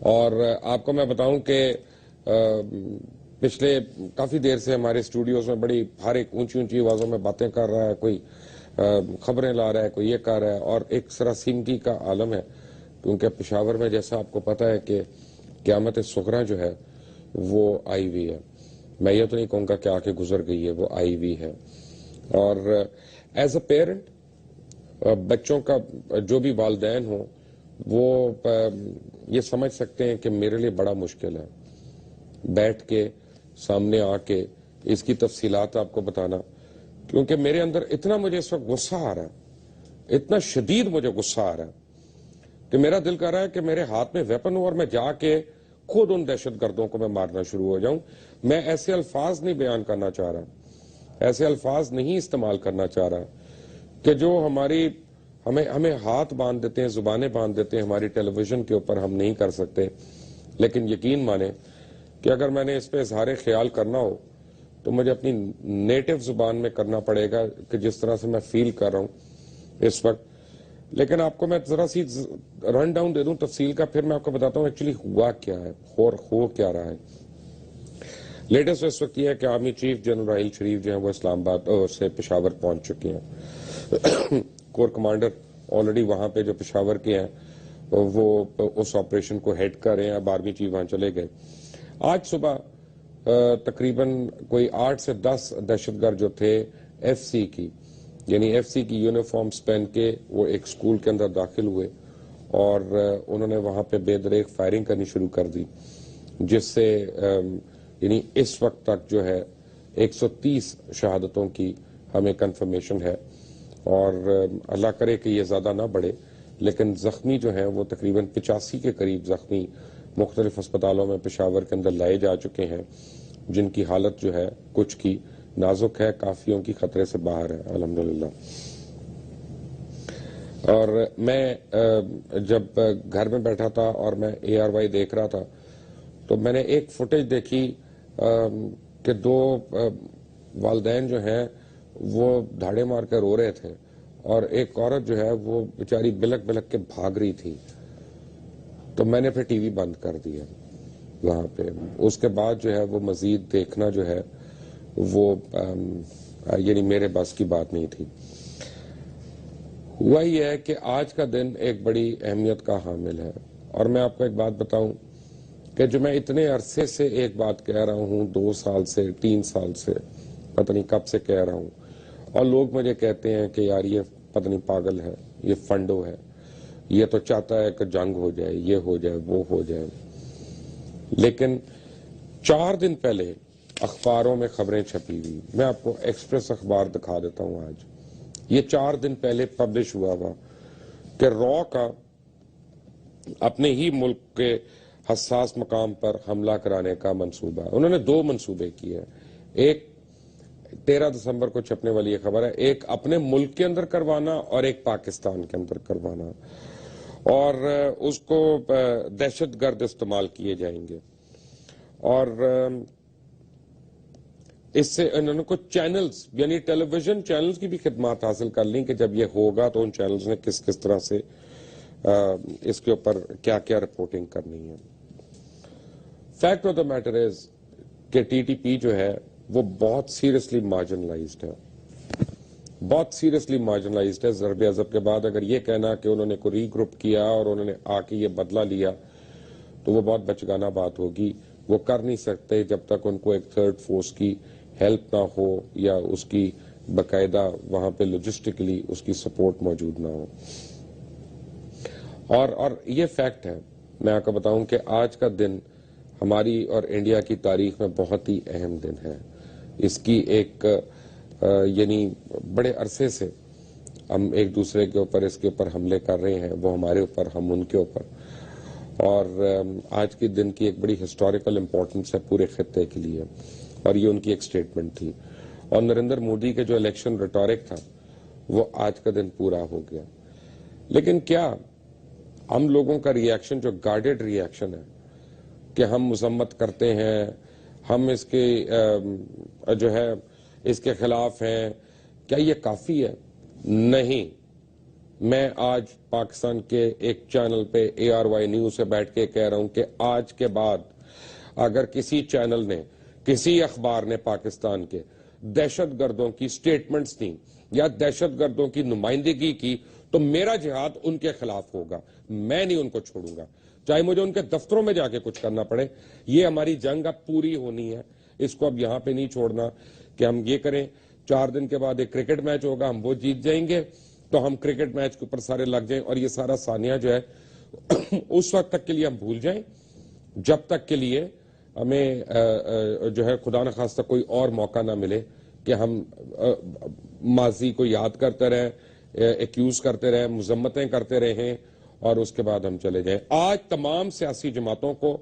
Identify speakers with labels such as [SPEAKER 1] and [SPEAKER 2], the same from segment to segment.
[SPEAKER 1] اور آپ کو میں بتاؤں کہ پچھلے کافی دیر سے ہمارے اسٹوڈیوز میں بڑی ہر ایک اونچی اونچی آوازوں میں باتیں کر رہا ہے، کوئی خبریں لا رہا ہے، کوئی یہ کر رہا ہے، اور ایک سراسیمگی کا عالم ہے، کیونکہ پشاور میں جیسا آپ کو پتہ ہے کہ قیامت صغریٰ جو ہے وہ آئی ہوئی ہے. میں یہ تو نہیں کہوں گا کہ آ کے گزر گئی ہے، وہ آئی ہوئی ہے. اور ایز اے پیرنٹ بچوں کا جو بھی والدین ہوں وہ یہ سمجھ سکتے ہیں کہ میرے لیے بڑا مشکل ہے بیٹھ کے سامنے آ کے اس کی تفصیلات آپ کو بتانا، کیونکہ میرے اندر اتنا مجھے اس وقت غصہ آ رہا ہے، اتنا شدید مجھے غصہ آ رہا ہے کہ میرا دل کر رہا ہے کہ میرے ہاتھ میں ویپن ہو اور میں جا کے خود ان دہشت گردوں کو میں مارنا شروع ہو جاؤں. میں ایسے الفاظ نہیں بیان کرنا چاہ رہا، ایسے الفاظ نہیں استعمال کرنا چاہ رہا کہ جو ہمیں ہاتھ باندھ دیتے ہیں، زبانیں باندھ دیتے ہیں ہماری ٹیلی ویژن کے اوپر، ہم نہیں کر سکتے. لیکن یقین مانیں کہ اگر میں نے اس پہ اظہار خیال کرنا ہو تو مجھے اپنی نیٹو زبان میں کرنا پڑے گا کہ جس طرح سے میں فیل کر رہا ہوں اس وقت. لیکن آپ کو میں ذرا سی رن ڈاؤن دے دوں تفصیل کا، پھر میں آپ کو بتاتا ہوں ایکچولی ہوا کیا ہے، ہو کیا رہا ہے. لیٹسٹ اس وقت یہ ہے کہ army chief general Raheel Sharif جو ہیں وہ اسلام آباد سے پشاور پہنچ چکے ہیں. کور کمانڈر آلریڈی وہاں پہ جو پشاور کے ہیں وہ اس آپریشن کو ہیڈ کر رہے ہیں. اب آرمی چیف وہاں چلے گئے. آج صبح تقریباً کوئی 8 سے 10 دہشت گرد جو تھے ایف سی کی یونیفارمز پہن کے وہ ایک سکول کے اندر داخل ہوئے اور انہوں نے وہاں پہ بے دریغ فائرنگ کرنی شروع کر دی، جس سے یعنی اس وقت تک جو ہے 130 شہادتوں کی ہمیں کنفرمیشن ہے. اور اللہ کرے کہ یہ زیادہ نہ بڑھے، لیکن زخمی جو ہیں وہ تقریباً 85 کے قریب زخمی مختلف ہسپتالوں میں پشاور کے اندر لائے جا چکے ہیں، جن کی حالت جو ہے کچھ کی نازک ہے، کافیوں کی خطرے سے باہر ہے الحمدللہ. اور میں جب گھر میں بیٹھا تھا اور میں ARY دیکھ رہا تھا تو میں نے ایک فوٹیج دیکھی کہ 2 والدین جو ہیں وہ دھاڑے مار کے رو رہے تھے اور ایک عورت جو ہے وہ بیچاری بلک بلک کے بھاگ رہی تھی. تو میں نے پھر ٹی وی بند کر دیا وہاں پہ. اس کے بعد جو ہے وہ مزید دیکھنا جو ہے وہ یعنی میرے بس کی بات نہیں تھی. ہوا یہ ہے کہ آج کا دن ایک بڑی اہمیت کا حامل ہے. اور میں آپ کو ایک بات بتاؤں کہ جو میں اتنے عرصے سے ایک بات کہہ رہا ہوں، 2 سال سے 3 سال سے پتہ نہیں کب سے کہہ رہا ہوں، اور لوگ مجھے کہتے ہیں کہ یار یہ پتہ نہیں پاگل ہے، یہ فنڈو ہے، یہ تو چاہتا ہے کہ جنگ ہو جائے، یہ ہو جائے، وہ ہو جائے. لیکن 4 دن پہلے اخباروں میں خبریں چھپی ہوئی، میں آپ کو ایکسپریس اخبار دکھا دیتا ہوں آج. یہ 4 دن پہلے پبلش ہوا کہ را کا اپنے ہی ملک کے حساس مقام پر حملہ کرانے کا منصوبہ. انہوں نے 2 منصوبے کیے ہیں. ایک 13 دسمبر کو چھپنے والی یہ خبر ہے، ایک اپنے ملک کے اندر کروانا اور ایک پاکستان کے اندر کروانا، اور اس کو دہشت گرد استعمال کیے جائیں گے. اور اس سے انہوں نے کچھ چینلز یعنی ٹیلی ویژن چینلز کی بھی خدمات حاصل کر لیں کہ جب یہ ہوگا تو ان چینلز نے کس طرح سے اس کے اوپر کیا کیا رپورٹنگ کرنی ہے. Fact of the matter is کہ TTP جو ہے وہ بہت سیریسلی مارجنلائزڈ ہے، بہت سیریسلی مارجنلائزڈ ہے. ضرب عضب کے بعد اگر یہ کہنا کہ انہوں نے کو ری گروپ کیا اور انہوں نے آ کے یہ بدلہ لیا تو وہ بہت بچگانہ بات ہوگی. وہ کر نہیں سکتے جب تک ان کو ایک تھرڈ فورس کی ہیلپ نہ ہو یا اس کی باقاعدہ وہاں پہ لوجسٹکلی اس کی سپورٹ موجود نہ ہو. اور یہ فیکٹ ہے. میں آپ کو بتاؤں کہ آج کا دن ہماری اور انڈیا کی تاریخ میں بہت ہی اہم دن ہے. اس کی ایک یعنی بڑے عرصے سے ہم ایک دوسرے کے اوپر اس کے اوپر حملے کر رہے ہیں، وہ ہمارے اوپر، ہم ان کے اوپر. اور آج کے دن کی ایک بڑی ہسٹوریکل امپورٹنس ہے پورے خطے کے لیے، اور یہ ان کی ایک سٹیٹمنٹ تھی. اور نریندر مودی کے جو الیکشن ریٹورک تھا وہ آج کا دن پورا ہو گیا. لیکن کیا ہم لوگوں کا ری ایکشن جو گارڈیڈ ری ایکشن ہے کہ ہم مذمت کرتے ہیں، ہم اس کے جو ہے اس کے خلاف ہیں، کیا یہ کافی ہے؟ نہیں. میں آج پاکستان کے ایک چینل پہ ARY نیوز سے بیٹھ کے کہہ رہا ہوں کہ آج کے بعد اگر کسی چینل نے، کسی اخبار نے پاکستان کے دہشت گردوں کی سٹیٹمنٹس دیں یا دہشت گردوں کی نمائندگی کی تو میرا جہاد ان کے خلاف ہوگا. میں نہیں ان کو چھوڑوں گا، چاہے مجھے ان کے دفتروں میں جا کے کچھ کرنا پڑے. یہ ہماری جنگ اب پوری ہونی ہے، اس کو اب یہاں پہ نہیں چھوڑنا کہ ہم یہ کریں 4 دن کے بعد ایک کرکٹ میچ ہوگا، ہم وہ جیت جائیں گے تو ہم کرکٹ میچ کے اوپر سارے لگ جائیں اور یہ سارا ثانیہ جو ہے اس وقت تک کے لیے ہم بھول جائیں جب تک کے لیے ہمیں جو ہے خدا نخواستہ کوئی اور موقع نہ ملے کہ ہم ماضی کو یاد کرتے رہیں، ایکیوز کرتے رہیں، مذمتیں کرتے رہیں اور اس کے بعد ہم چلے جائیں. آج تمام سیاسی جماعتوں کو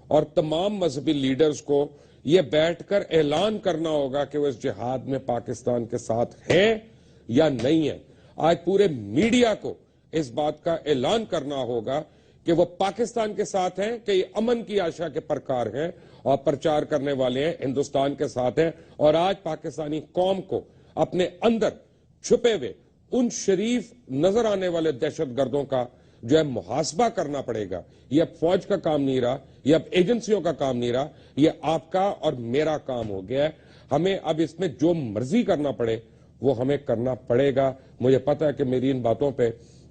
[SPEAKER 1] اور تمام مذہبی لیڈرز کو یہ بیٹھ کر اعلان کرنا ہوگا کہ وہ اس جہاد میں پاکستان کے ساتھ ہیں یا نہیں ہیں. آج پورے میڈیا کو اس بات کا اعلان کرنا ہوگا کہ وہ پاکستان کے ساتھ ہیں، کہ یہ امن کی آشا کے پرکار ہیں اور پرچار کرنے والے ہیں، ہندوستان کے ساتھ ہیں. اور آج پاکستانی قوم کو اپنے اندر چھپے ہوئے ان شریف نظر آنے والے دہشت گردوں کا جو ہے محاسبہ کرنا پڑے گا. یہ اب فوج کا کام نہیں رہا، یہ اب ایجنسیوں کا کام نہیں رہا، یہ آپ کا اور میرا کام ہو گیا ہے. ہمیں اب اس میں جو مرضی کرنا پڑے وہ ہمیں کرنا پڑے گا. مجھے پتا ہے کہ میری ان باتوں پہ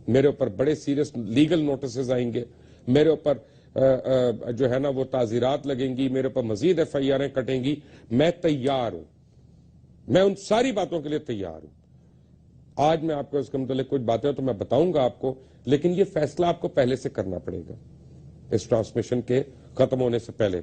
[SPEAKER 1] میرے اوپر بڑے سیریس لیگل نوٹسز آئیں گے، میرے اوپر جو ہے نا وہ تعزیرات لگیں گی، میرے اوپر مزید FIRیں کٹیں گی. میں تیار ہوں، میں ان ساری باتوں کے لیے تیار ہوں. آج میں آپ کو اس کے متعلق کچھ باتیں تو میں بتاؤں گا آپ کو، لیکن یہ فیصلہ آپ کو پہلے سے کرنا پڑے گا اس ٹرانسمیشن کے ختم ہونے سے پہلے.